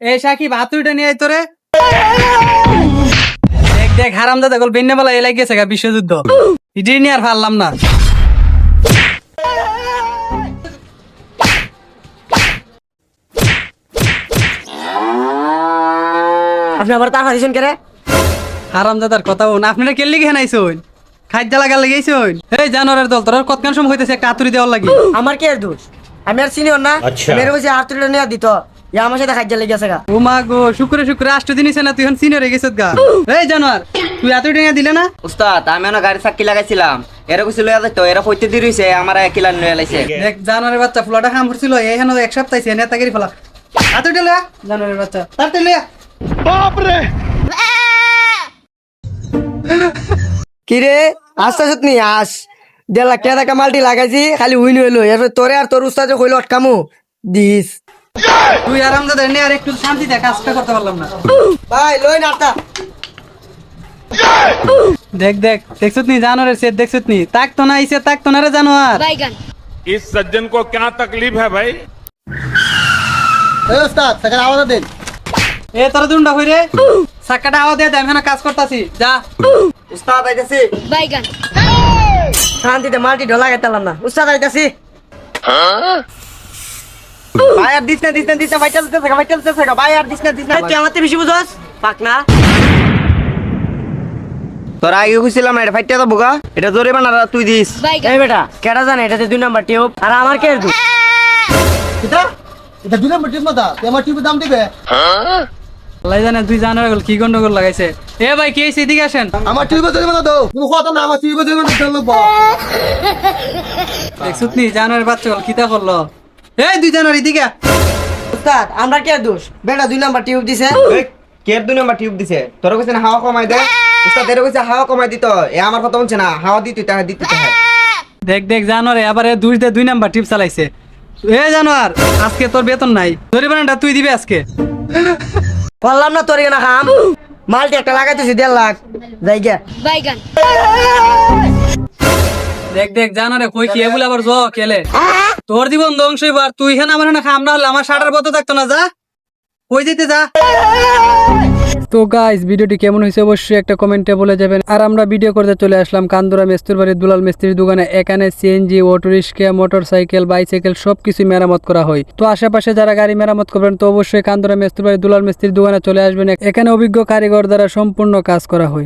এই সাকিব হাতুড়িটা নিয়ে আয় তোরে। দেখ দেখ হারামজাদা গল বেন্নে বলা এলাই গেছে গা বিশ্বযুদ্ধ। ইডি নিয়ে আর পারলাম না। আপনি আবার তার হাদিছেন কে রে? হারামজাদার কথা বল আপনারা কেল্লি ঘে নাইছুন খাদ্য লাগা লাগাইছুন। এই জানোয়ারের দল তোর কতক্ষণ সময় হইতেছে একটা হাতুড়ি দেওয়ার লাগি। আমার কি এর দোষ? আমি আর সিনিয়র না। মেরে বসে হাতুড়িটা নিয়ে দিত। ইয়া আমার সাথে খাইজা লেগে গেছে গা। ও মা গো শুক্রে শুক্রে আষ্ট দিনই না তুই এখন সিনিয়র হয়ে গেছিস গা। এই জানোয়ার তুই হাতুড়ি নিয়ে দিলে না? উস্তাদ আমি না গাড়ি চাক্কি লাগাইছিলাম এরা কইছে লইয়া যাইতো এরা পইতে দি রইছে আমার কিলান লইয়া লাইছে। দেখ জানোয়ারের বাচ্চা ফুলাটা কাম করছিল এইখানে এক সপ্তাহ ছে নেতাগিরি ফলা হাতুড়ি লয়া জানোয়ারের বাচ্চা তাড়াতাড়ি লয়া। কি রে আস্তে সুতনি আস 1.5 লাখ টাকা মাল্টি লাগাইছি খালি উইন হইলো এরপর তোরে আর তোর উস্তাদ কইলো আটকামু দিস। তুই আরামদাদা নিয়ে আর একটু শান্তিতে কাজটা করতে পারলাম না। ভাই লই নাটা দেখ দেখ দেখছত নি জানোয়ারের সেট দেখছত নি তাক তো না আইছে তাক তো না রে জানোয়ার। इस सज्जन को क्या तकलीफ है भाई? এই উস্তাদ টাকা আওয়াজ দেন। এ তোর দুন্ডা হই রে সাক্কাটা আওয়াজ দে আমি না কাজ করতাছি যা। উস্তাদ আইতাছি বাইগান শান্তিতে মাল্টি ঢোলা গেতালাম না উস্তাদ আইতাছি। ভাই আর দিস না ভাইটাল দিতেছে ভাই আর দিস না তুই আমাতে বেশি বুঝছস পাক না। তোরা আগে কইছিলাম না এটা ফাইটটা তো বোকা এটা জোরে বানা তুই দিস। বাইগান এই বেটা কেডা জানে এটাতে 2 নাম্বার টিউব আর আমার কে এর দোষ? এটা 2 নম্বর টিপ মাথা তুই আমার টিপের দাম দিবে আল্লাহ জানে তুই জানোয়ার গল কি গন্ডগোল লাগাইছে। এ ভাই কি হইছে এদিকে আসেন। আমার টিপের দাম দাও তুমি কথা না আমার টিপের দাম দাও দেখছত নি জানোয়ারের বাচ্চা গল কিতা করলো। এই দুই জানোয়ার এদিকে আ। উস্তাদ আমরা কে এর দোষ? বেটা 2 নাম্বার টিউব দিছে। কে 2 নাম্বার টিউব দিছে তোরা কইছে না হাওয়া কমাই দে উস্তাদ এরা কইছে হাওয়া কমাই দিত এ আমার কথা বলছে না হাওয়া দিতে তাহা দিতে তাহা। দেখ দেখ জানোয়ারে আবার দুই নাম্বার টিপ চালাইছে। এ জানোয়ার আজকে তোর বেতন নাই জরিমানাটা তুই দিবি আজকে। বললাম না তোর না খাম মাল্টি একটা লাগাইতেছি 1.5 লাখ জায়গা। বাইগান দেখ দেখ জানোয়ারে কই কি এবুল আবার জ কেলে তোর জীবন ধ্বংস হইবার তুই এখানে আমার না খাম না হলে আমার শাটার বন্ধ থাকতো না যা কই যেতে যা। তো গাইস ভিডিওটি কেমন হয়েছে অবশ্যই একটা কমেন্টে বলে যাবেন। আর আমরা ভিডিও করতে চলে আসলাম কান্দুরা মেস্তুর বাড়ির দুলাল মিস্ত্রির দোকানে। এখানে CNG auto rickshaw motorcycle bicycle সবকিছু মেরামত করা হয়। তো আশেপাশে যারা গাড়ি মেরামত করবেন তো অবশ্যই কান্দুরা মেস্তুর বাড়ির দুলাল মিস্ত্রির দোকানে চলে আসবেন। এখানে অভিজ্ঞ কারিগর দ্বারা সম্পূর্ণ কাজ করা হয়।